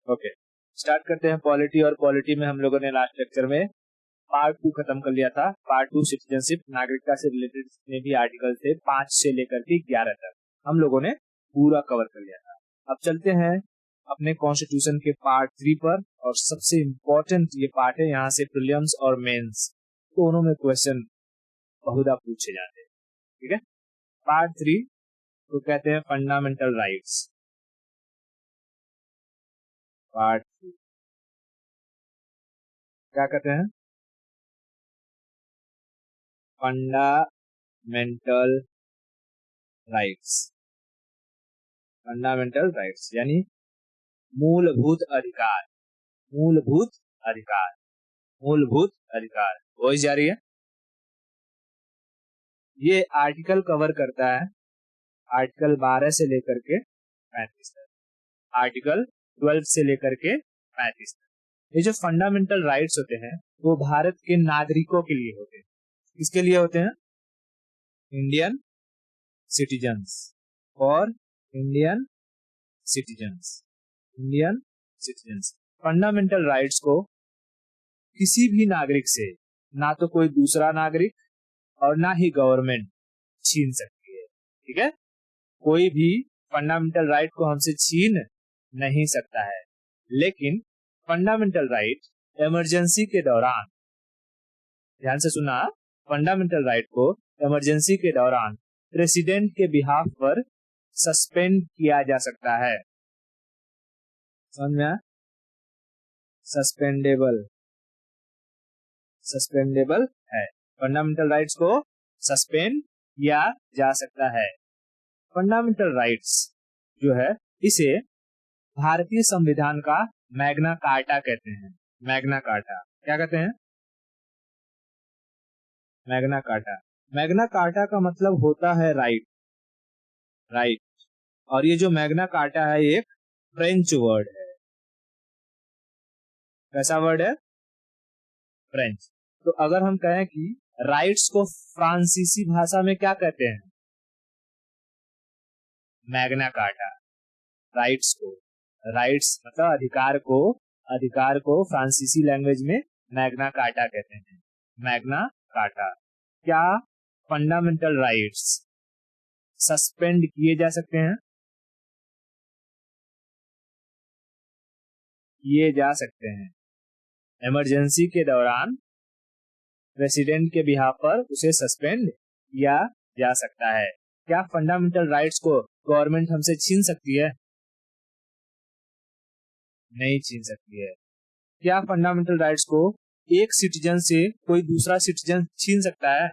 Okay, start करते हैं polity. और पॉलिटी में हम लोगों ने लास्ट लेक्चर में पार्ट 2 खत्म कर लिया था। पार्ट 2 सिटीजनशिप, नागरिकता से रिलेटेड जितने भी आर्टिकल थे 5 से लेकर के 11 तक हम लोगों ने पूरा कवर कर लिया था। अब चलते हैं अपने कॉन्स्टिट्यूशन के पार्ट 3 पर, और सबसे इम्पोर्टेंट ये पार्ट है। यहाँ से प्रीलिम्स और मेंस दोनों में क्वेश्चन बहुधा पूछे जाते हैं। ठीक है, पार्ट 3 तो कहते हैं फंडामेंटल राइट्स। पार्ट 3 क्या कहते हैं? Fundamental rights. फंडामेंटल राइट्स यानी मूलभूत अधिकार। मूलभूत अधिकार, मूलभूत अधिकार। वॉइस जा रही है? ये आर्टिकल कवर करता है आर्टिकल 12 से लेकर के 35 तक, आर्टिकल 12 से लेकर के 35 तक। ये जो फंडामेंटल राइट्स होते हैं वो भारत के नागरिकों के लिए होते हैं। किसके लिए होते हैं? इंडियन सिटीजन्स, और Indian citizens, Indian citizens. Fundamental rights को किसी भी नागरिक से ना तो कोई दूसरा नागरिक और ना ही गवर्नमेंट छीन सकती है। ठीक है, कोई भी फंडामेंटल राइट को हमसे छीन नहीं सकता है। लेकिन फंडामेंटल राइट इमरजेंसी के दौरान, ध्यान से सुना, फंडामेंटल राइट को इमरजेंसी के दौरान प्रेसिडेंट के बिहाफ पर सस्पेंड किया जा सकता है। समझ में? सस्पेंडेबल, सस्पेंडेबल है। फंडामेंटल राइट्स को सस्पेंड किया जा सकता है। फंडामेंटल राइट्स जो है इसे भारतीय संविधान का मैग्ना कार्टा कहते हैं। मैग्ना कार्टा क्या कहते हैं? Magna carta. मैग्ना कार्टा का मतलब होता है राइट, राइट। और ये जो मैग्ना कार्टा है एक फ्रेंच वर्ड है। कैसा वर्ड है? फ्रेंच। तो अगर हम कहें कि राइट्स को फ्रांसीसी भाषा में क्या कहते हैं? Magna carta. राइट्स को, राइट्स मतलब अधिकार को फ्रांसीसी लैंग्वेज में मैग्ना कार्टा कहते हैं। Magna carta. क्या फंडामेंटल राइट्स सस्पेंड किए जा सकते हैं? किए जा सकते हैं। इमरजेंसी के दौरान प्रेसिडेंट के बिहाफ पर उसे सस्पेंड किया जा सकता है। क्या फंडामेंटल राइट्स को गवर्नमेंट हमसे छीन सकती है? नहीं छीन सकती है। क्या फंडामेंटल राइट्स को एक सिटीजन से कोई दूसरा सिटीजन छीन सकता है?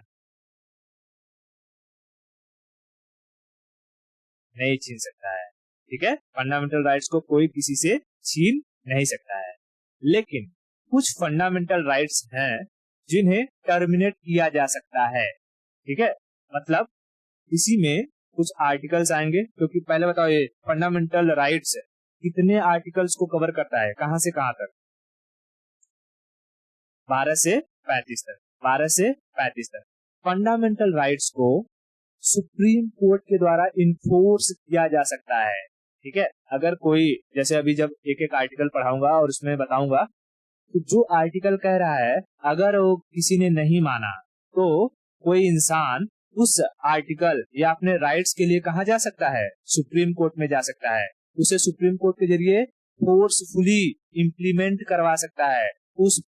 नहीं छीन सकता है। ठीक है, फंडामेंटल राइट्स को कोई किसी से छीन नहीं सकता है। लेकिन कुछ फंडामेंटल राइट्स हैं जिन्हें टर्मिनेट किया जा सकता है। ठीक है, मतलब इसी में कुछ आर्टिकल्स आएंगे, क्योंकि पहले बताओ ये फंडामेंटल राइट्स कितने आर्टिकल्स को कवर करता है, कहां से कहां तक? 12 से 35 तक। 12 से 35 तक। फंडामेंटल राइट्स को सुप्रीम कोर्ट के द्वारा इन्फोर्स किया जा सकता है। ठीक है, अगर कोई, जैसे अभी जब एक एक आर्टिकल पढ़ाऊंगा और उसमें बताऊंगा तो जो आर्टिकल कह रहा है अगर वो किसी ने नहीं माना तो कोई इंसान उस आर्टिकल या अपने राइट्स के लिए कहा जा सकता है? सुप्रीम कोर्ट में जा सकता है। उसे सुप्रीम कोर्ट के जरिए फोर्सफुली इम्प्लीमेंट करवा सकता है। उस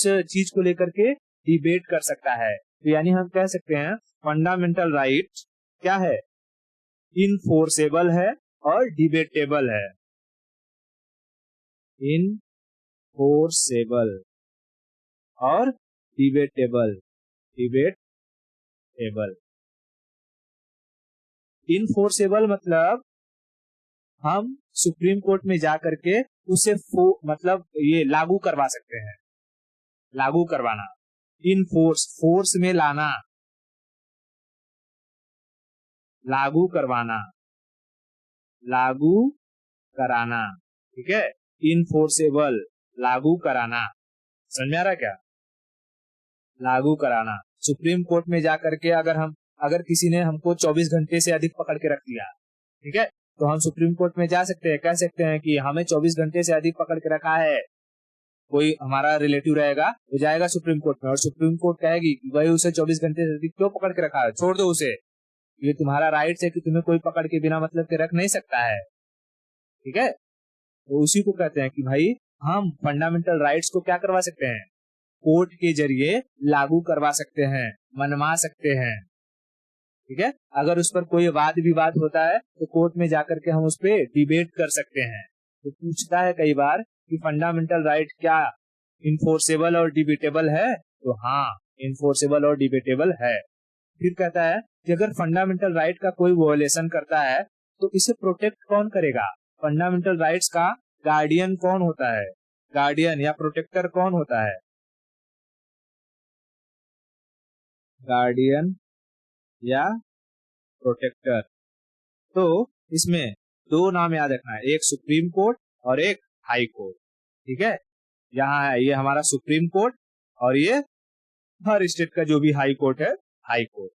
चीज को लेकर के डिबेट कर सकता है। तो यानी हम कह सकते हैं फंडामेंटल राइट क्या है? इनफोर्सेबल है और डिबेटेबल है। इनफोर्सेबल और डिबेटेबल। डिबेटेबल। इनफोर्सेबल मतलब हम सुप्रीम कोर्ट में जा करके उसे मतलब ये लागू करवा सकते हैं। लागू करवाना, इनफोर्स, फोर्स में लाना, लागू करवाना, लागू कराना। ठीक है, इनफोर्सेबल, लागू कराना। समझ में आ रहा क्या? लागू कराना। सुप्रीम कोर्ट में जाकर के अगर किसी ने हमको 24 घंटे से अधिक पकड़ के रख लिया, ठीक है, तो हम सुप्रीम कोर्ट में जा सकते हैं, कह सकते हैं कि हमें 24 घंटे से अधिक पकड़ के रखा है। कोई हमारा रिलेटिव रहेगा वो जाएगा सुप्रीम कोर्ट में और सुप्रीम कोर्ट कहेगी कि भाई उसे 24 घंटे से अधिक क्यों पकड़ के रखा है, छोड़ दो उसे, ये तुम्हारा राइट है कि तुम्हें कोई पकड़ के बिना मतलब के रख नहीं सकता है। ठीक है, तो उसी को कहते हैं कि भाई हम फंडामेंटल राइट्स को क्या करवा सकते हैं, कोर्ट के जरिए लागू करवा सकते हैं, मनवा सकते हैं। ठीक है, अगर उस पर कोई वाद विवाद होता है तो कोर्ट में जाकर के हम उस पर डिबेट कर सकते हैं। तो पूछता है कई बार कि फंडामेंटल राइट क्या इन्फोर्सेबल और डिबेटेबल है, तो हाँ इन्फोर्सेबल और डिबेटेबल है। फिर कहता है कि अगर फंडामेंटल राइट का कोई वॉयलेशन करता है तो इसे प्रोटेक्ट कौन करेगा, फंडामेंटल राइट्स का गार्डियन कौन होता है, गार्डियन या प्रोटेक्टर कौन होता है, गार्डियन या प्रोटेक्टर। तो इसमें दो नाम याद रखना है, एक सुप्रीम कोर्ट और एक हाई कोर्ट। ठीक है, यहाँ है ये हमारा सुप्रीम कोर्ट और ये हर स्टेट का जो भी हाई कोर्ट है हाई कोर्ट।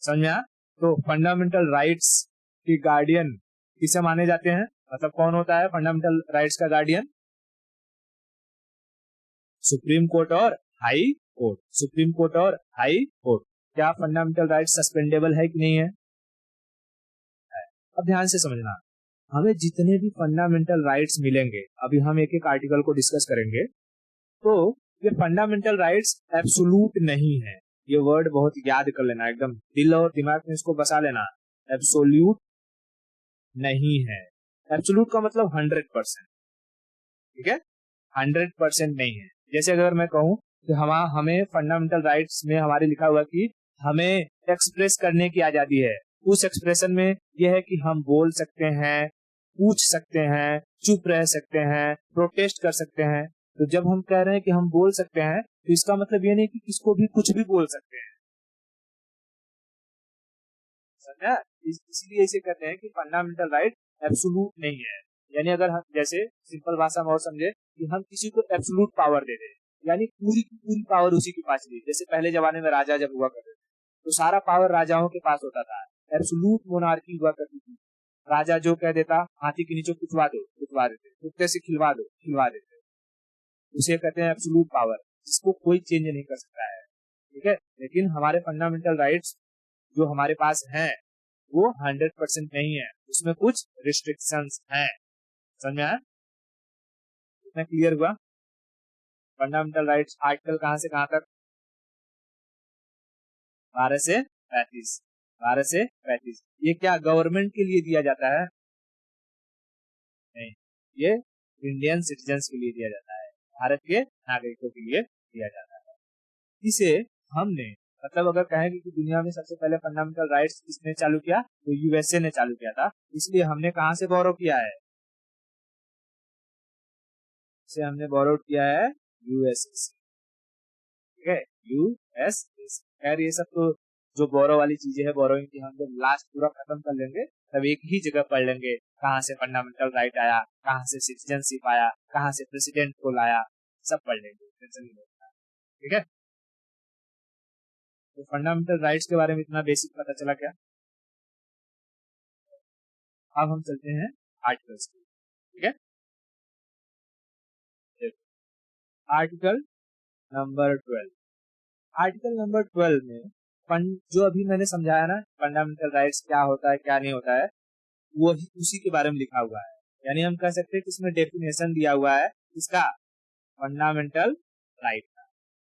समझ में आया? तो फंडामेंटल राइट्स के गार्डियन किसे माने जाते हैं, मतलब कौन होता है फंडामेंटल राइट्स का गार्डियन, सुप्रीम कोर्ट और हाई कोर्ट। सुप्रीम कोर्ट और हाई कोर्ट। क्या फंडामेंटल राइट्स सस्पेंडेबल है कि नहीं है? अब ध्यान से समझना, हमें जितने भी फंडामेंटल राइट्स मिलेंगे, अभी हम एक एक आर्टिकल को डिस्कस करेंगे, तो ये फंडामेंटल राइट्स एब्सोल्यूट नहीं है। ये वर्ड बहुत याद कर लेना, एकदम दिल और दिमाग में इसको बसा लेना, एब्सोल्यूट नहीं है। एब्सोल्यूट का मतलब 100%। ठीक है, 100% नहीं है। जैसे अगर मैं कहूं कि हमें फंडामेंटल राइट्स में हमारे लिखा हुआ कि हमें एक्सप्रेस करने की आजादी है, उस एक्सप्रेशन में यह है कि हम बोल सकते हैं, पूछ सकते हैं, चुप रह सकते हैं, प्रोटेस्ट कर सकते हैं। तो जब हम कह रहे हैं कि हम बोल सकते हैं तो इसका मतलब ये नहीं कि किसको भी कुछ भी बोल सकते हैं, समझा? इसलिए इसे कहते हैं कि फंडामेंटल राइट एब्सोल्यूट नहीं है। यानी अगर हम जैसे सिंपल भाषा में और समझे कि हम किसी को एब्सोल्यूट पावर दे दें, यानी पूरी की पूरी पावर उसी के पास ली। जैसे पहले जमाने में राजा जब हुआ करते थे तो सारा पावर राजाओं के पास होता था, एब्सोल्यूट मोनार्की हुआ करती थी। राजा जो कह देता, हाथी के नीचे कुचवा दो, कुचवा देते, कुत्ते से खिलवा दो, खिलवा देते। उसे कहते हैं एब्सोल्यूट पावर, जिसको कोई चेंज नहीं कर सकता है। ठीक है, लेकिन हमारे फंडामेंटल राइट्स जो हमारे पास हैं वो 100% नहीं है, उसमें कुछ रिस्ट्रिक्शंस हैं। समझ में आया? इतना क्लियर हुआ? फंडामेंटल राइट्स आर्टिकल कहां से कहां तक? 12 से 35। 12 से 35 ये क्या गवर्नमेंट के लिए दिया जाता है? नहीं, ये इंडियन सिटीजन्स के लिए दिया जाता है, भारत के नागरिकों के लिए दिया जाता है। इसे हमने मतलब अगर कहेंगे कि दुनिया में सबसे पहले फंडामेंटल राइट्स किसने चालू किया, तो यूएसए ने चालू किया था। इसलिए हमने कहां से बोरो किया है? इसे हमने बोरो किया है यूएसए से। ठीक है, यूएसए से। खैर ये सब तो जो बोरो वाली चीजें है, बोरोइंग की, हम जब लास्ट पूरा खत्म कर लेंगे तब एक ही जगह पढ़ लेंगे कहाँ से फंडामेंटल राइट आया, कहाँ से सिटीजनशिप आया, कहाँ से प्रेसिडेंट को लाया, सब पढ़ लेंगे, टेंशन नहीं लेना। ठीक है, तो फंडामेंटल राइट्स के बारे में इतना बेसिक पता चला क्या? अब हम चलते हैं आर्टिकल्स की। ठीक है, आर्टिकल नंबर 12। आर्टिकल नंबर 12 में जो अभी मैंने समझाया ना फंडामेंटल राइट्स क्या होता है क्या नहीं होता है, वही उसी के बारे में लिखा हुआ है। यानी हम कह सकते हैं कि इसमें डेफिनेशन दिया हुआ है इसका, फंडामेंटल राइट का।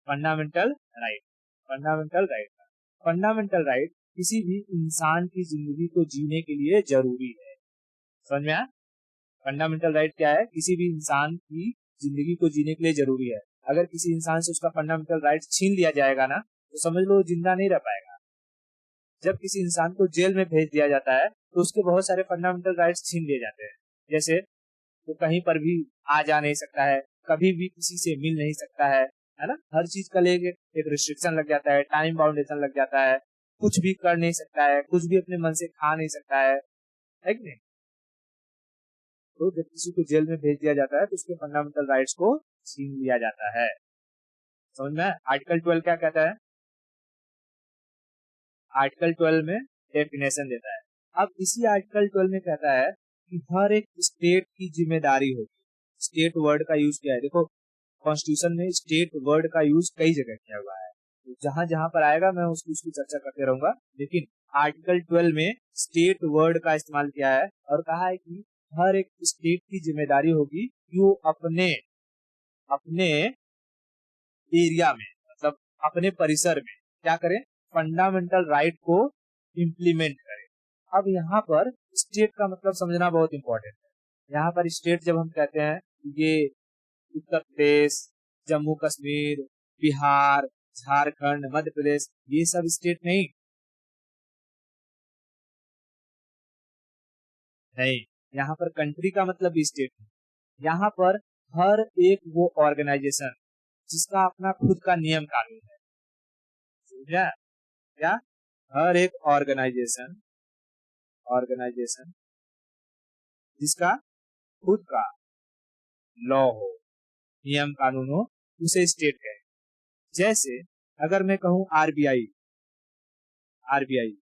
फंडामेंटल राइट, फंडामेंटल राइट का। फंडामेंटल राइट किसी भी इंसान की जिंदगी को जीने के लिए जरूरी है। समझ में आया? फंडामेंटल राइट क्या है? किसी भी इंसान की जिंदगी को जीने के लिए जरूरी है। अगर किसी इंसान से उसका फंडामेंटल राइट छीन लिया जाएगा ना, तो समझ लो जिंदा नहीं रह पाएगा। जब किसी इंसान को जेल में भेज दिया जाता है तो उसके बहुत सारे फंडामेंटल राइट्स छीन लिए जाते हैं। जैसे वो कहीं पर भी आ जा नहीं सकता है, कभी भी किसी से मिल नहीं सकता है ना, हर चीज का लेके एक रिस्ट्रिक्शन लग जाता है, टाइम बाउंडेशन लग जाता है, कुछ भी कर नहीं सकता है, कुछ भी अपने मन से खा नहीं सकता है कि नहीं? तो जब किसी को जेल में भेज दिया जाता है तो उसके फंडामेंटल राइट्स को छीन लिया जाता है। समझ में? आर्टिकल 12 क्या कहता है? आर्टिकल 12 में डेफिनेशन देता है। अब इसी आर्टिकल 12 में कहता है कि हर एक स्टेट की जिम्मेदारी होगी। स्टेट वर्ड का यूज किया है, देखो कॉन्स्टिट्यूशन में स्टेट वर्ड का यूज कई जगह किया हुआ है, तो जहां जहां पर आएगा मैं उसकी चर्चा करते रहूंगा, लेकिन आर्टिकल 12 में स्टेट वर्ड का इस्तेमाल किया है और कहा है कि हर एक स्टेट की जिम्मेदारी होगी कि वो अपने अपने एरिया में, मतलब अपने परिसर में क्या करें, फंडामेंटल राइट को इम्प्लीमेंट करें। अब यहाँ पर स्टेट का मतलब समझना बहुत इंपॉर्टेंट है। यहाँ पर स्टेट जब हम कहते हैं, ये उत्तर प्रदेश, जम्मू कश्मीर, बिहार, झारखंड, मध्य प्रदेश, ये सब स्टेट नहीं, नहीं, यहाँ पर कंट्री का मतलब भी स्टेट नहीं। यहाँ पर हर एक वो ऑर्गेनाइजेशन जिसका अपना खुद का नियम कानून है, समझा क्या? हर एक ऑर्गेनाइजेशन ऑर्गेनाइजेशन जिसका खुद का लॉ हो, नियम कानून हो, उसे स्टेट कहे। जैसे अगर मैं कहूं आरबीआई, आरबीआई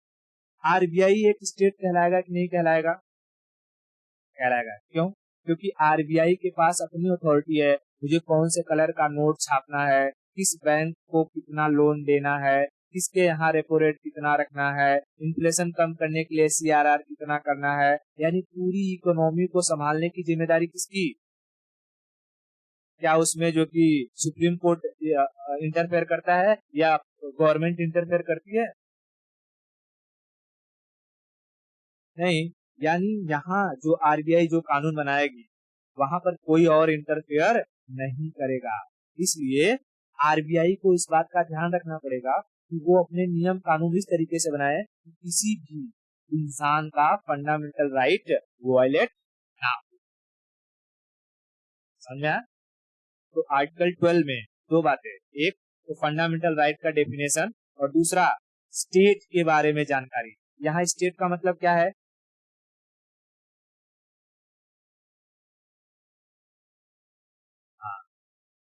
आरबीआई एक स्टेट कहलाएगा कि नहीं कहलाएगा? कहलाएगा। क्यों? क्योंकि आरबीआई के पास अपनी अथॉरिटी है, मुझे कौन से कलर का नोट छापना है, किस बैंक को कितना लोन देना है, किसके यहाँ रेपो रेट कितना रखना है, इन्फ्लेशन कम करने के लिए सीआरआर कितना करना है, यानी पूरी इकोनॉमी को संभालने की जिम्मेदारी किसकी? क्या उसमें जो कि सुप्रीम कोर्ट इंटरफेयर करता है या गवर्नमेंट इंटरफेयर करती है? नहीं, यानी यहाँ जो आरबीआई जो कानून बनाएगी वहां पर कोई और इंटरफेयर नहीं करेगा। इसलिए आरबीआई को इस बात का ध्यान रखना पड़ेगा कि वो अपने नियम कानून इस तरीके से बनाए कि किसी भी इंसान का फंडामेंटल राइट वायलेट ना हो। समझा? तो आर्टिकल 12 में दो बातें, एक तो फंडामेंटल राइट का डेफिनेशन और दूसरा स्टेट के बारे में जानकारी। यहाँ स्टेट का मतलब क्या है?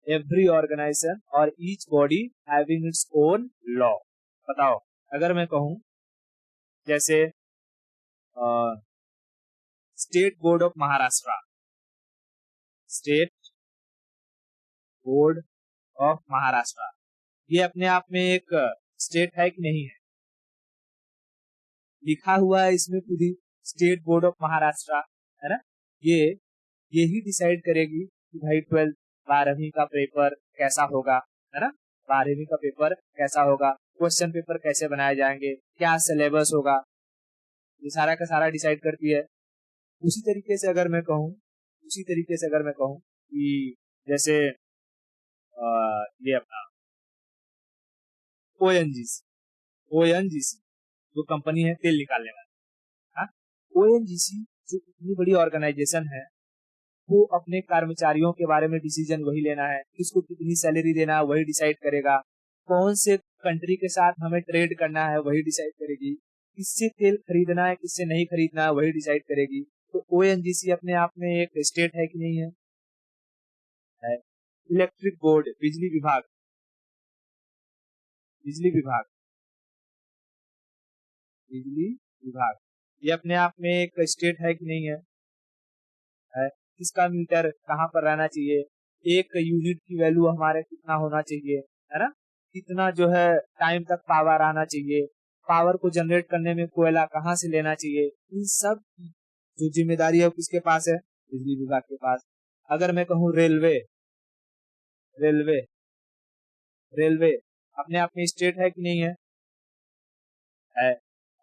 एवरी ऑर्गेनाइजेशन और each body having its own law. बताओ, अगर मैं कहूं जैसे state board of Maharashtra, state board of Maharashtra, ये अपने आप में एक स्टेट है कि नहीं है? लिखा हुआ है इसमें खुद ही, स्टेट बोर्ड ऑफ महाराष्ट्र, है ना? ये ही डिसाइड करेगी कि भाई 12 12वीं का पेपर कैसा होगा, है ना? 12वीं का पेपर कैसा होगा, क्वेश्चन पेपर कैसे बनाए जाएंगे, क्या सिलेबस होगा, ये सारा का सारा डिसाइड करती है। उसी तरीके से अगर मैं कहूँ उसी तरीके से अगर मैं कहूँ कि जैसे ये अपना ओएनजीसी, ओएनजीसी जो कंपनी है तेल निकालने वाली, ओएनजीसी जो इतनी बड़ी ऑर्गेनाइजेशन है, वो अपने कर्मचारियों के बारे में डिसीजन वही लेना है, किसको कितनी सैलरी देना है वही डिसाइड करेगा, कौन से कंट्री के साथ हमें ट्रेड करना है वही डिसाइड करेगी, किससे तेल खरीदना है किससे नहीं खरीदना है वही डिसाइड करेगी। तो ओएनजीसी अपने आप में एक स्टेट है कि नहीं है? है। इलेक्ट्रिक बोर्ड, बिजली विभाग, बिजली विभाग, बिजली विभाग, ये अपने आप में एक स्टेट है कि नहीं है? है। किसका मीटर कहाँ पर रहना चाहिए, एक यूनिट की वैल्यू हमारे कितना होना चाहिए, है ना? कितना जो है टाइम तक पावर आना चाहिए, पावर को जनरेट करने में कोयला कहाँ से लेना चाहिए, इन सब की जो जिम्मेदारी है वो किसके पास है? बिजली विभाग के पास। अगर मैं कहूँ रेलवे, रेलवे रेलवे अपने आप में स्टेट है कि नहीं है? है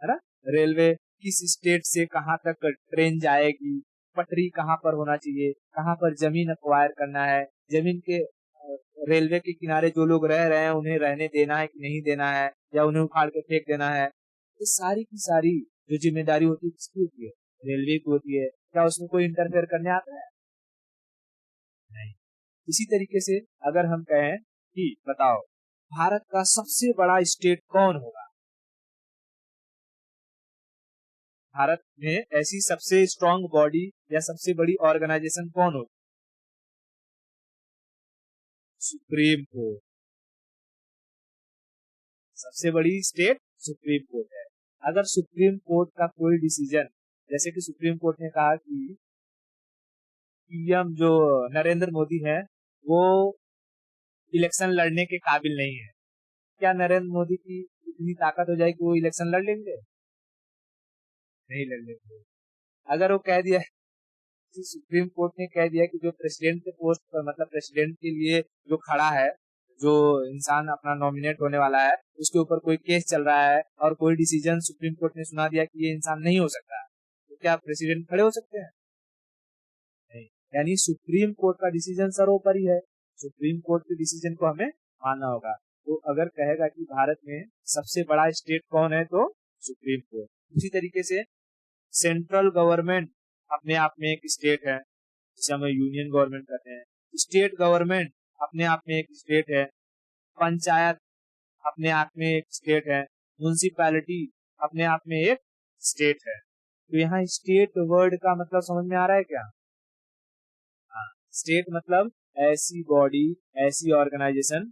ना? रेलवे किस स्टेट से कहाँ तक ट्रेन जाएगी, पटरी कहाँ पर होना चाहिए, कहाँ पर जमीन अक्वायर करना है, जमीन के रेलवे के किनारे जो लोग रह रहे हैं उन्हें रहने देना है कि नहीं देना है, या उन्हें उखाड़ के फेंक देना है, ये सारी की सारी जो जिम्मेदारी होती है किसकी होती है? रेलवे की होती है। क्या उसमें कोई इंटरफेयर करने आता है? नहीं। इसी तरीके से अगर हम कहें कि बताओ भारत का सबसे बड़ा स्टेट कौन होगा, भारत में ऐसी सबसे स्ट्रांग बॉडी या सबसे बड़ी ऑर्गेनाइजेशन कौन होगी? Supreme court. सबसे बड़ी स्टेट सुप्रीम कोर्ट है। अगर सुप्रीम कोर्ट का कोई डिसीजन जैसे कि सुप्रीम कोर्ट ने कहा कि पीएम जो नरेंद्र मोदी है वो इलेक्शन लड़ने के काबिल नहीं है। क्या नरेंद्र मोदी की इतनी ताकत हो जाए कि वो इलेक्शन लड़ लेंगे? नहीं लड़ लेंगे। अगर वो कह दिया कि सुप्रीम कोर्ट ने कह दिया कि जो प्रेसिडेंट के पोस्ट पर मतलब प्रेसिडेंट के लिए जो खड़ा है, जो इंसान अपना नॉमिनेट होने वाला है, उसके ऊपर कोई केस चल रहा है और कोई डिसीजन सुप्रीम कोर्ट ने सुना दिया कि ये इंसान नहीं हो सकता, तो क्या प्रेसिडेंट खड़े हो सकते हैं? नहीं। यानी सुप्रीम कोर्ट का डिसीजन सर्वोपरि है। सुप्रीम कोर्ट के डिसीजन को हमें मानना होगा। तो अगर कहेगा कि भारत में सबसे बड़ा स्टेट कौन है तो सुप्रीम कोर्ट। उसी तरीके से सेंट्रल गवर्नमेंट अपने आप में एक स्टेट है, जिसे हम यूनियन गवर्नमेंट कहते हैं। स्टेट गवर्नमेंट अपने आप में एक स्टेट है। पंचायत अपने आप में एक स्टेट है। म्युनिसिपैलिटी अपने आप में एक स्टेट है। तो यहाँ स्टेट वर्ड का मतलब समझ में आ रहा है क्या? हाँ, स्टेट मतलब ऐसी बॉडी, ऐसी ऑर्गेनाइजेशन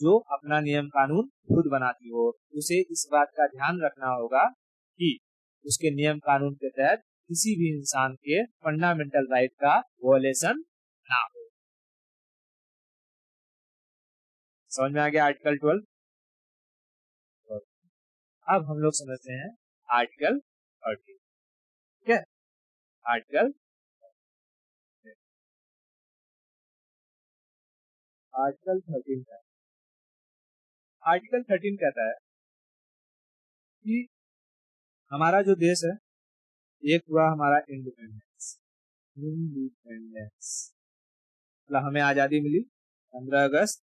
जो अपना नियम कानून खुद बनाती हो। उसे इस बात का ध्यान रखना होगा कि उसके नियम कानून के तहत किसी भी इंसान के फंडामेंटल राइट का वॉयलेशन ना हो। समझ में आ गया आर्टिकल 12? अब हम लोग समझते हैं आर्टिकल 13। ठीक है, आर्टिकल आर्टिकल 13 का आर्टिकल 13 कहता है कि हमारा जो देश है, एक हुआ हमारा इंडिपेंडेंस। इंडिपेंडेंस मतलब हमें आजादी मिली 15 अगस्त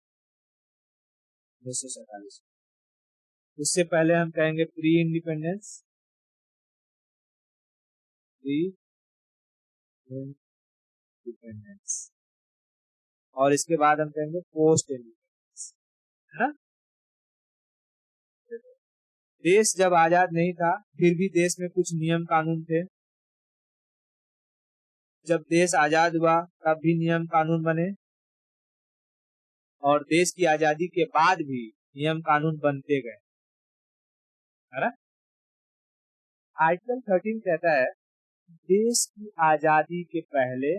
1947। उससे पहले हम कहेंगे प्री इंडिपेंडेंस, प्री इंडिपेंडेंस, और इसके बाद हम कहेंगे पोस्ट इंडिपेंडेंस, है ना। देश जब आजाद नहीं था फिर भी देश में कुछ नियम कानून थे। जब देश आजाद हुआ तब भी नियम कानून बने, और देश की आजादी के बाद भी नियम कानून बनते गए, है ना। आर्टिकल 13 कहता है देश की आजादी के पहले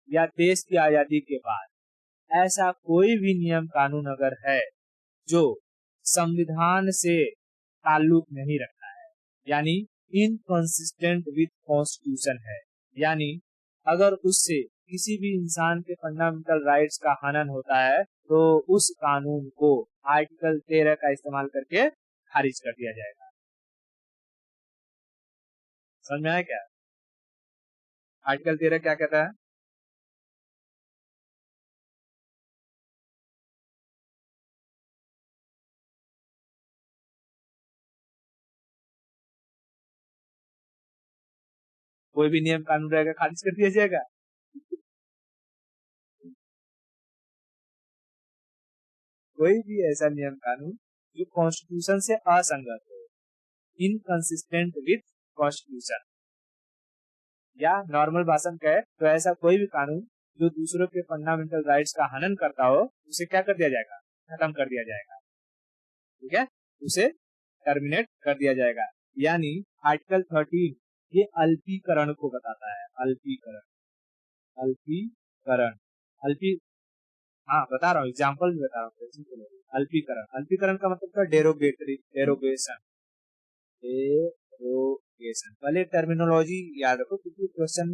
या देश की आजादी के बाद ऐसा कोई भी नियम कानून अगर है जो संविधान से ताल्लुक नहीं रखता है, यानी इनकंसिस्टेंट विद कॉन्स्टिट्यूशन है, यानी अगर उससे किसी भी इंसान के फंडामेंटल राइट्स का हनन होता है तो उस कानून को आर्टिकल 13 का इस्तेमाल करके खारिज कर दिया जाएगा। समझ में आया क्या? आर्टिकल 13 क्या कहता है? कोई भी नियम कानून रहेगा खारिज कर दिया जाएगा। कोई भी ऐसा नियम कानून जो कॉन्स्टिट्यूशन से असंगत हो, इनकंसिस्टेंट विद कॉन्स्टिट्यूशन, या नॉर्मल भाषा में कहे तो ऐसा कोई भी कानून जो दूसरों के फंडामेंटल राइट्स का हनन करता हो, उसे क्या कर दिया जाएगा? खत्म कर दिया जाएगा। ठीक है, उसे टर्मिनेट कर दिया जाएगा। यानी आर्टिकल 13 ये अल्पीकरण को बताता है। अल्पीकरण, अल्पीकरण, अल्पी हाँ बता रहा हूँ, एग्जाम्पल भी बता रहा हूँ। अल्पीकरण, अल्पीकरण का मतलब था डेरोगेटरी, डेरोगेशन, डेरोगेशन। पहले टर्मिनोलॉजी याद रखो, क्योंकि क्वेश्चन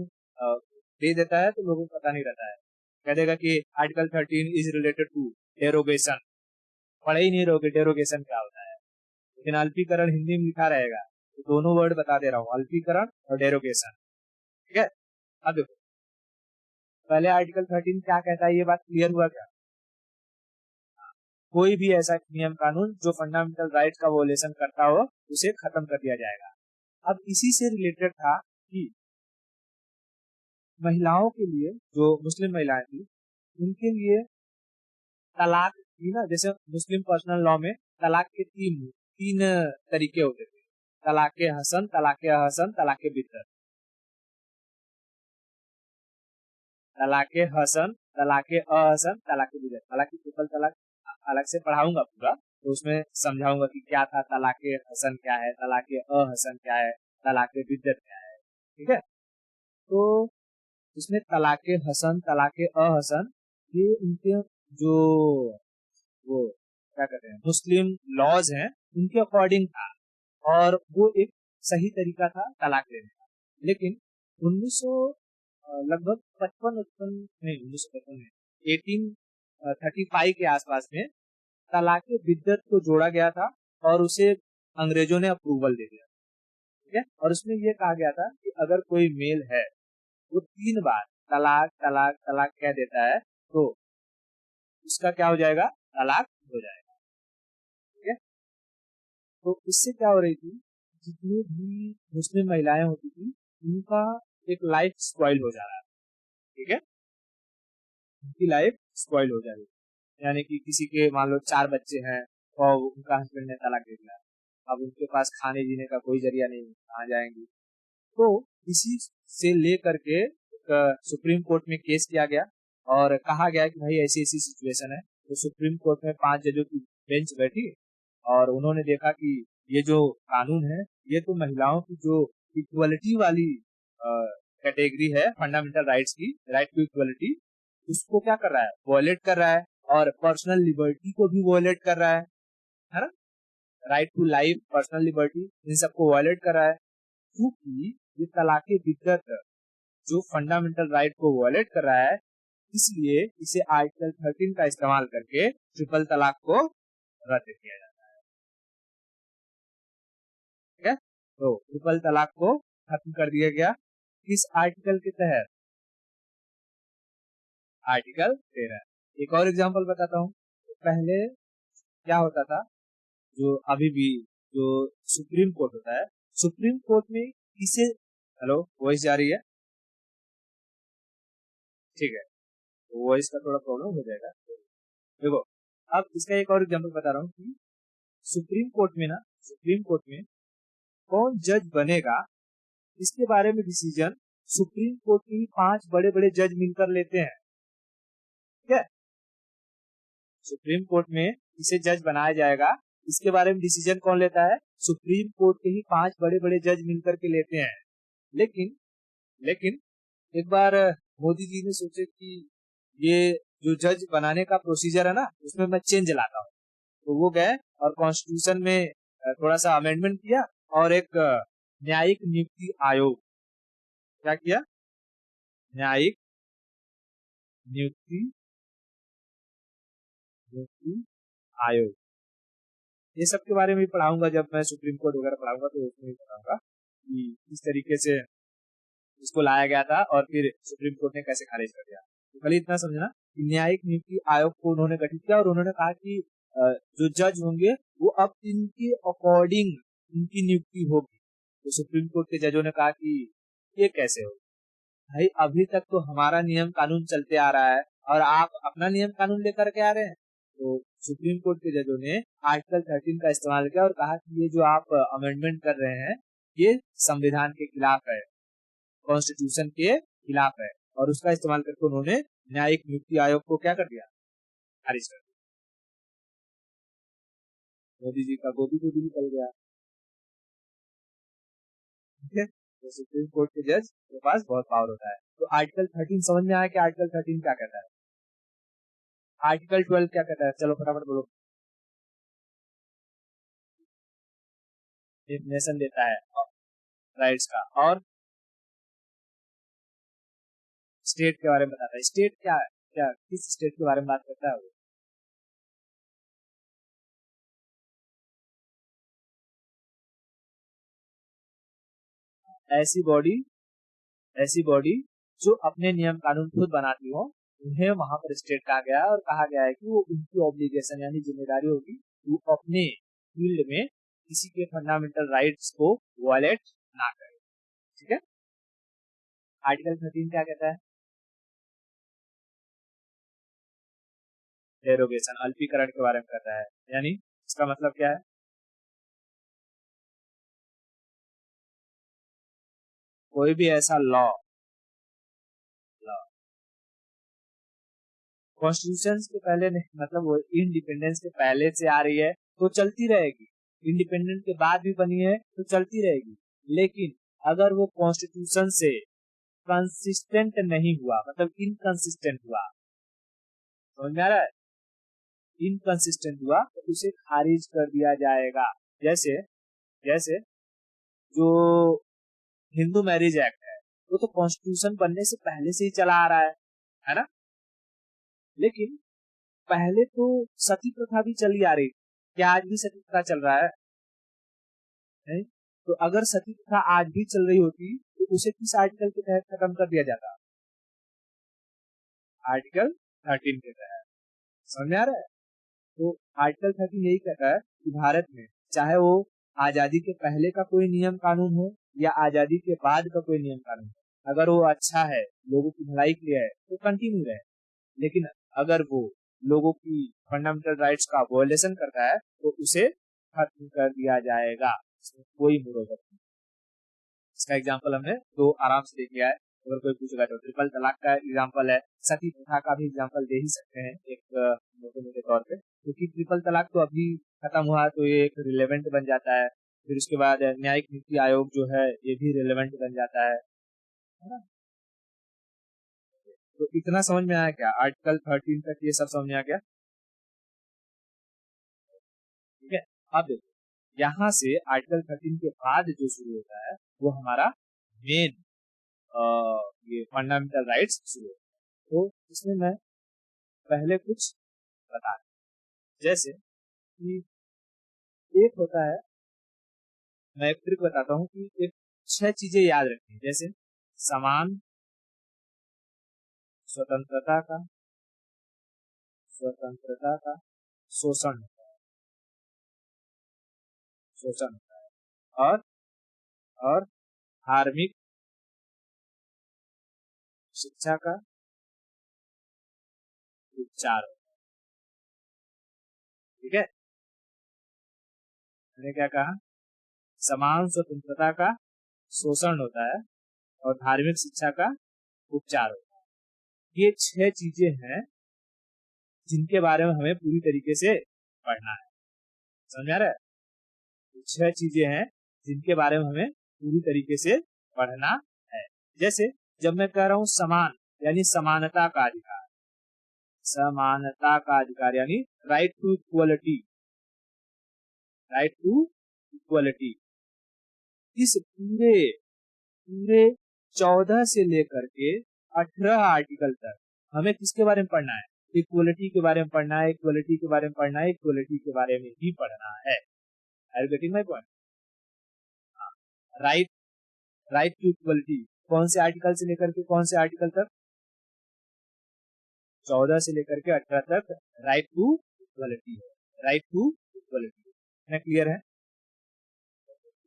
दे देता है तो लोगों को पता नहीं रहता है। कह देगा कि article 13 is related to derogation, पढ़े ही नहीं रहोगे डेरोगेशन क्या होता है। लेकिन अल्पीकरण हिंदी में लिखा रहेगा, तो दोनों वर्ड बता दे रहा हूँ, अल्पीकरण और डेरोगेशन। ठीक है, अब देखो पहले आर्टिकल 13 क्या कहता है, ये बात क्लियर हुआ क्या? कोई भी ऐसा नियम कानून जो फंडामेंटल राइट्स का वोलेशन करता हो उसे खत्म कर दिया जाएगा। अब इसी से रिलेटेड था कि महिलाओं के लिए, जो मुस्लिम महिलाएं थी, उनके लिए तलाक थी ना, जैसे मुस्लिम पर्सनल लॉ में तलाक के तीन तीन तरीके होते थे, तलाके हसन, तलाके अहसन, तलाके बिद्दत। तलाके हसन, तलाके अहसन, तलाके बिद्दत। हालांकि ट्रिपल तलाक अलग से पढ़ाऊंगा पूरा, तो उसमें समझाऊंगा कि क्या था तलाके हसन क्या है, तलाके अहसन क्या है, तलाके बिद्दत क्या है। ठीक है। तो इसमें तलाके हसन, तलाके अहसन, ये उनके जो वो क्या कहते हैं मुस्लिम लॉज हैं उनके अकॉर्डिंग था, और वो एक सही तरीका था तलाक लेने का। लेकिन 1900 लगभग 55 नहीं 1955 में 1835 के आसपास में तलाके बिद्दत को जोड़ा गया था और उसे अंग्रेजों ने अप्रूवल दे दिया। ठीक है। और उसमें ये कहा गया था कि अगर कोई मेल है वो 3 बार तलाक तलाक तलाक कह देता है तो उसका क्या हो जाएगा, तलाक हो जाएगा। ठीक है। तो इससे क्या हो रही थी, जितनी भी मुस्लिम महिलाएं होती थी उनका एक लाइफ स्पॉइल हो जा रहा है। ठीक है। उनकी लाइफ स्पॉइल हो जा रही है, यानी कि किसी के मान लो 4 बच्चे हैं और उनका हस्बैंड ने तलाक दे दिया, अब उनके पास खाने जीने का कोई जरिया नहीं, कहाँ जाएंगी। तो इसी से लेकर के सुप्रीम कोर्ट में केस किया गया और कहा गया कि भाई ऐसी ऐसी सिचुएशन है। तो सुप्रीम कोर्ट में 5 जजों की बेंच बैठी और उन्होंने देखा कि ये जो कानून है ये तो महिलाओं की जो इक्वलिटी वाली कैटेगरी है फंडामेंटल राइट्स की, राइट टू इक्वलिटी, उसको क्या कर रहा है, वॉयलेट कर रहा है, और पर्सनल लिबर्टी को भी वॉयलेट कर रहा है ना, right to life, personal liberty, इन सबको वॉयलेट कर रहा है। क्योंकि ये तलाके बिद्दत जो फंडामेंटल राइट को वॉयलेट कर रहा है, इसलिए इसे आर्टिकल 13 का इस्तेमाल करके ट्रिपल तलाक को रद्द किया जाता है। ठीक है। तो ट्रिपल तलाक को खत्म कर दिया गया किस आर्टिकल के तहत, आर्टिकल 13। एक और एग्जांपल बताता हूँ। पहले क्या होता था, जो अभी भी जो सुप्रीम कोर्ट होता है, सुप्रीम कोर्ट में किसे, हेलो वॉइस जा रही है, ठीक है, तो वॉइस का थोड़ा प्रॉब्लम हो जाएगा। देखो अब इसका एक और एग्जांपल बता रहा हूँ कि सुप्रीम कोर्ट में ना, सुप्रीम कोर्ट में कौन जज बनेगा इसके बारे में डिसीजन सुप्रीम कोर्ट के ही 5 बड़े बड़े जज मिलकर लेते हैं। ठीक है। सुप्रीम कोर्ट में इसे जज बनाया जाएगा, इसके बारे में डिसीजन कौन लेता है, सुप्रीम कोर्ट के ही 5 बड़े बड़े जज मिलकर के लेते हैं। लेकिन लेकिन एक बार मोदी जी ने सोचे कि ये जो जज बनाने का प्रोसीजर है ना उसमें मैं चेंज लाता हूँ, तो वो गए और कॉन्स्टिट्यूशन में थोड़ा सा अमेंडमेंट किया और एक न्यायिक नियुक्ति आयोग, क्या किया, न्यायिक नियुक्ति नियुक्ति आयोग। ये सब के बारे में भी पढ़ाऊंगा, जब मैं सुप्रीम कोर्ट वगैरह पढ़ाऊंगा तो उसमें भी पढ़ाऊंगा कि किस तरीके से इसको लाया गया था और फिर सुप्रीम कोर्ट ने कैसे खारिज कर दिया। तो खाली इतना समझना कि न्यायिक नियुक्ति आयोग को उन्होंने गठित किया और उन्होंने कहा कि जो जज होंगे वो अब इनके अकॉर्डिंग इनकी नियुक्ति होगी। तो सुप्रीम कोर्ट के जजों ने कहा कि ये कैसे होगा भाई, अभी तक तो हमारा नियम कानून चलते आ रहा है और आप अपना नियम कानून लेकर के आ रहे हैं। तो सुप्रीम कोर्ट के जजों ने आर्टिकल 13 का इस्तेमाल किया और कहा कि ये जो आप अमेंडमेंट कर रहे हैं ये संविधान के खिलाफ है, कॉन्स्टिट्यूशन के खिलाफ है, और उसका इस्तेमाल करके उन्होंने न्यायिक नियुक्ति आयोग को क्या कर दिया, खारिज कर दिया। मोदी जी का गोदी गोदी निकल गया। ठीक है। तो सुप्रीम कोर्ट के जज के पास बहुत पावर होता है। तो आर्टिकल 13 समझ में आया कि आर्टिकल 13 क्या कहता है, आर्टिकल 12 क्या कहता है, चलो फटाफट बोलो। डेफिनेशन देता है राइट्स का, और स्टेट के बारे में बताता है। स्टेट क्या है, क्या किस स्टेट के बारे में बात करता है वो, ऐसी बॉडी, ऐसी बॉडी जो अपने नियम कानून खुद बनाती हो, उन्हें वहां पर स्टेट कहा गया है और कहा गया है कि वो उनकी ऑब्लिगेशन यानी जिम्मेदारी होगी वो अपने फील्ड में किसी के फंडामेंटल राइट्स को वायलेट ना करे। ठीक है। आर्टिकल 13 क्या कहता है, डेरोगेशन, अल्पीकरण के बारे में कहता है। यानी इसका मतलब क्या है, कोई भी ऐसा लॉ, लॉ कॉन्स्टिट्यूशन के पहले नहीं, मतलब वो इंडिपेंडेंस के पहले से आ रही है तो चलती रहेगी, इंडिपेंडेंस के बाद भी बनी है तो चलती रहेगी। लेकिन अगर वो कॉन्स्टिट्यूशन से कंसिस्टेंट नहीं हुआ, मतलब इनकंसिस्टेंट हुआ, समझ में आ रहा है, इनकंसिस्टेंट हुआ तो उसे खारिज कर दिया जाएगा। जैसे जैसे जो हिंदू मैरिज एक्ट है वो तो कॉन्स्टिट्यूशन बनने से पहले से ही चला आ रहा है ना, लेकिन पहले तो सती प्रथा भी चली आ रही, क्या आज भी सती प्रथा चल रहा है? नहीं। तो अगर सती प्रथा आज भी चल रही होती तो उसे किस आर्टिकल के तहत खत्म कर दिया जाता? आर्टिकल 13 के तहत। समझ में आ रहा है? तो आर्टिकल 13 यही कहता है कि भारत में चाहे वो आजादी के पहले का कोई नियम कानून हो या आजादी के बाद का कोई नियम कानून हो, अगर वो अच्छा है, लोगों की भलाई के लिए है तो कंटिन्यू रहे, लेकिन अगर वो लोगों की फंडामेंटल राइट्स का वायलेशन करता है तो उसे खत्म कर दिया जाएगा, इसमें कोई मुरोवत नहीं। इसका एग्जाम्पल हमने तो आराम से देख लिया है। अगर कोई पूछेगा तो ट्रिपल तलाक का एग्जाम्पल है, सती प्रथा का भी एग्जाम्पल दे ही सकते हैं एक मोटे मोटे तौर पे, क्योंकि ट्रिपल तलाक तो अभी खत्म हुआ तो ये एक रिलेवेंट बन जाता है। फिर उसके बाद न्यायिक नीति आयोग जो है ये भी रिलेवेंट बन जाता है ना। तो इतना समझ में आया क्या? आर्टिकल 13 तक ये सब समझ में आ गया? ठीक है। अब देखो यहाँ से आर्टिकल 13 के बाद जो शुरू होता है वो हमारा मेन ये फंडामेंटल राइट्स शुरू होता है। तो इसमें मैं पहले कुछ बता दूं, जैसे कि एक होता है, मैं एक ट्रिक बताता हूँ कि एक 6 चीजें याद रखनी, जैसे समान स्वतंत्रता का शोषण होता है, और धार्मिक शिक्षा का उपचार होता है। ठीक है, मैंने क्या कहा? समान स्वतंत्रता का शोषण होता है और धार्मिक शिक्षा का उपचार होता है। ये 6 चीजें हैं जिनके बारे में हमें पूरी तरीके से पढ़ना है। समझ आ रहा है? 6 चीजें हैं जिनके बारे में हमें पूरी तरीके से पढ़ना है। जैसे जब मैं कह रहा हूं समान, यानी समानता का अधिकार, समानता का अधिकार यानी right to equality, right to equality. इस पूरे पूरे 14 से लेकर के 18 आर्टिकल तक हमें किसके बारे में पढ़ना है? इक्वलिटी के बारे में पढ़ना है, इक्वलिटी के बारे में पढ़ना है, इक्वलिटी के बारे में ही पढ़ना है। Are you getting my point? Right, right to equality कौन से आर्टिकल से लेकर के कौन से आर्टिकल तक? 14 से लेकर के 18 तक राइट टू इक्वलिटी है, राइट टू इक्वलिटी। मैं क्लियर है?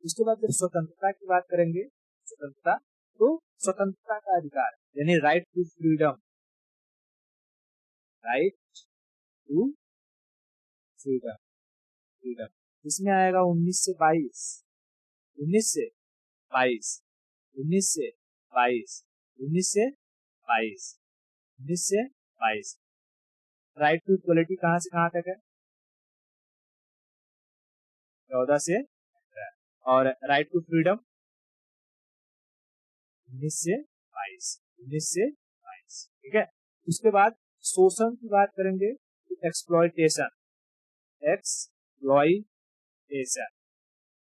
उसके बाद जब स्वतंत्रता की बात करेंगे, स्वतंत्रता, तो स्वतंत्रता का अधिकार यानी right to freedom, right to freedom, freedom इसमें आएगा 19 से 22, 19 से 22, 19 से 22, 19 से 22, 19 से 22। राइट टू इक्वलिटी कहां से कहां तक है? 14 से 18। और राइट टू फ्रीडम 19 से 22, 19 से 22। ठीक है। उसके बाद शोषण की बात करेंगे तो एक्सप्लॉयटेशन, एक्सप्लॉयटेशन,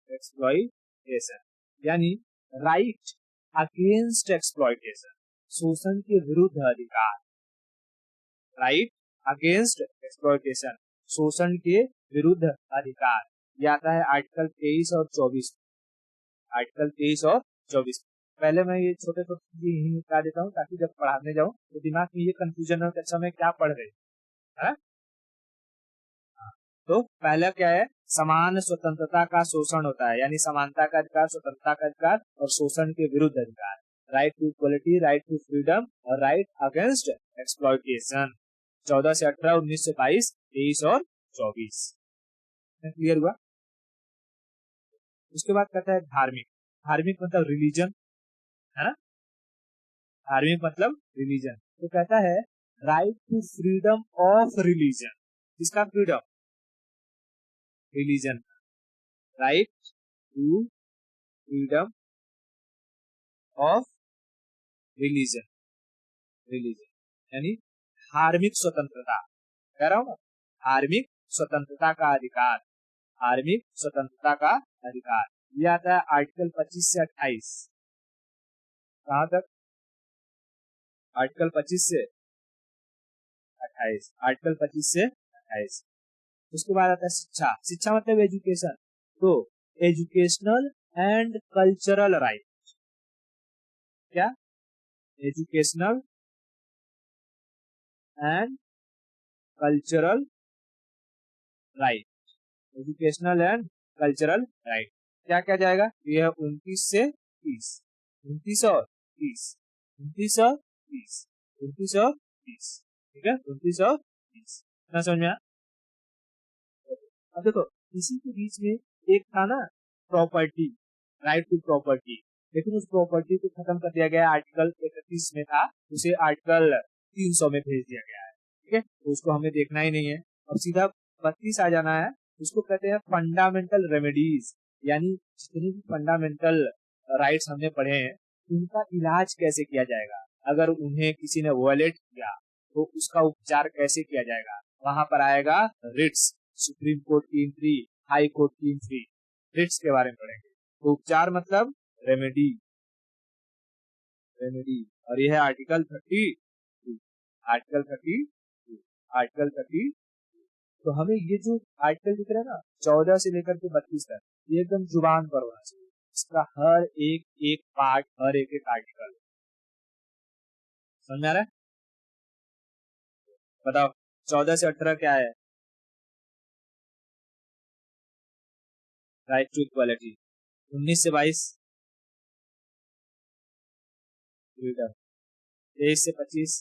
एक्सप्लॉयटेशन यानी राइट अगेंस्ट एक्सप्लॉयटेशन, शोषण के विरुद्ध अधिकार, राइट अगेंस्ट एक्सप्लॉयटेशन, शोषण के विरुद्ध अधिकार। यह आता है आर्टिकल 23 और 24, आर्टिकल 23 और 24। पहले मैं ये छोटे छोटे चीजें यही निपटा देता हूँ ताकि जब पढ़ाने जाऊं तो दिमाग में ये कंफ्यूजन हो कि अच्छा मैं क्या पढ़ रही है। तो पहला क्या है? समान स्वतंत्रता का शोषण होता है, यानी समानता का अधिकार, स्वतंत्रता का अधिकार और शोषण के विरुद्ध अधिकार, right to equality, right to freedom और राइट अगेंस्ट एक्सप्लॉयटेशन। 14 से 18, 19 से 22, 23 और 24। क्लियर हुआ? उसके बाद कहता है धार्मिक, धार्मिक मतलब रिलीजन, है ना, धार्मिक मतलब रिलीजन। तो कहता है right to freedom of religion, किसका freedom? Religion, right to freedom of religion, religion यानी धार्मिक स्वतंत्रता, कह रहा हूं ना, धार्मिक स्वतंत्रता का अधिकार, धार्मिक स्वतंत्रता का अधिकार। ये आता है आर्टिकल 25 से 28। कहां तक? आर्टिकल 25 से 28, आर्टिकल 25 से 28। उसके बाद आता है शिक्षा। शिक्षा मतलब एजुकेशन, तो एजुकेशनल एंड कल्चरल राइट, क्या? Educational and cultural right, educational and cultural right. क्या क्या जाएगा? ये है 29 से 30, 29 और 30, 29 और 30, 29 और 30, ठीक है, 29 और 30। ना समझ में आया? अब देखो इसी के बीच में एक था ना प्रॉपर्टी, राइट टू प्रॉपर्टी, लेकिन उस प्रॉपर्टी को खत्म कर दिया गया, आर्टिकल 31 में था, उसे आर्टिकल 300 में भेज दिया गया है, ठीक है, तो उसको हमें देखना ही नहीं है। अब सीधा 32 आ जाना है, उसको कहते हैं फंडामेंटल रेमेडीज, यानी जितने भी फंडामेंटल राइट्स हमने पढ़े हैं उनका इलाज कैसे किया जाएगा, अगर उन्हें किसी ने वायलेट किया तो उसका उपचार कैसे किया जाएगा। वहां पर आएगा रिट्स, सुप्रीम कोर्ट की एंट्री, हाई कोर्ट की एंट्री, रिट्स के बारे में पढ़ेंगे। तो उपचार मतलब रेमेडी, रेमेडी, और यह है आर्टिकल 32, आर्टिकल 32, आर्टिकल 30। तो हमें ये जो आर्टिकल दिख रहा है ना 14 से लेकर के 32 तक, ये एकदम जुबान पर होना चाहिए, इसका हर एक एक पार्ट, हर एक एक आर्टिकल समझ में आ रहा है? बताओ 14 से 18 क्या है? Right to equality. 19 से 22 फ्रीडम। 23 से 25,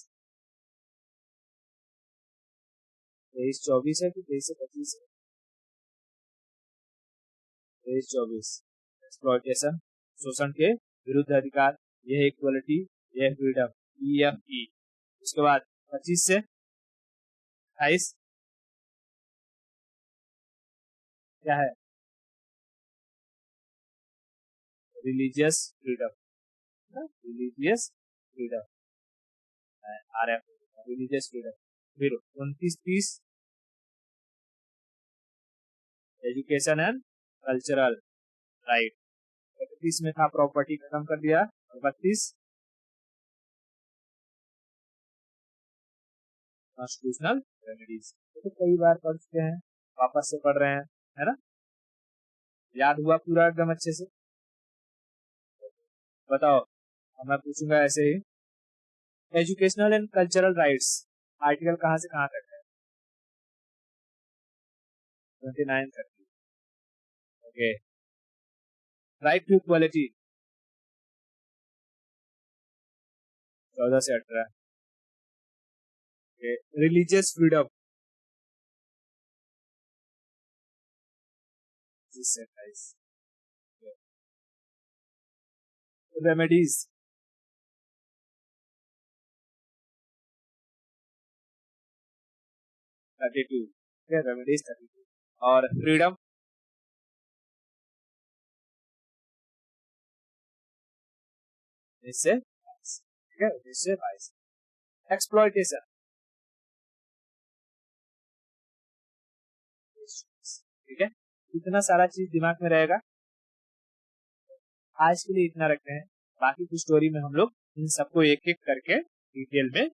23-24 है कि 23 से 25 है? 23-24 एक्सप्लॉयटेशन, शोषण के विरुद्ध अधिकार, यह इक्वालिटी, यह फ्रीडम, EFE। उसके बाद 25 से 28 क्या है? Religious freedom, religious freedom, RF, religious freedom. फिर 29-30 एजुकेशन एंड कल्चरल राइट। 31 में था प्रॉपर्टी, खत्म कर दिया, और 32 कॉन्स्टिट्यूशनल रेमेडीज। तो कई बार पढ़ चुके हैं, वापस से पढ़ रहे हैं, है ना? याद हुआ पूरा एकदम अच्छे से? बताओ, अब मैं पूछूंगा ऐसे ही, educational and cultural rights article कहां से कहां तक है? 29 तक। ओके, राइट टू इक्वालिटी 14 से 18। रिलीजियस फ्रीडम 25 से 28। रेमेडीज 32, रेमेडीज 32, और फ्रीडम इससे 22, ठीक है, इससे 22। एक्सप्लॉयटेशन, ठीक है, इतना सारा चीज दिमाग में रहेगा। आज के लिए इतना रखते हैं, बाकी की स्टोरी में हम लोग इन सबको एक एक करके डिटेल में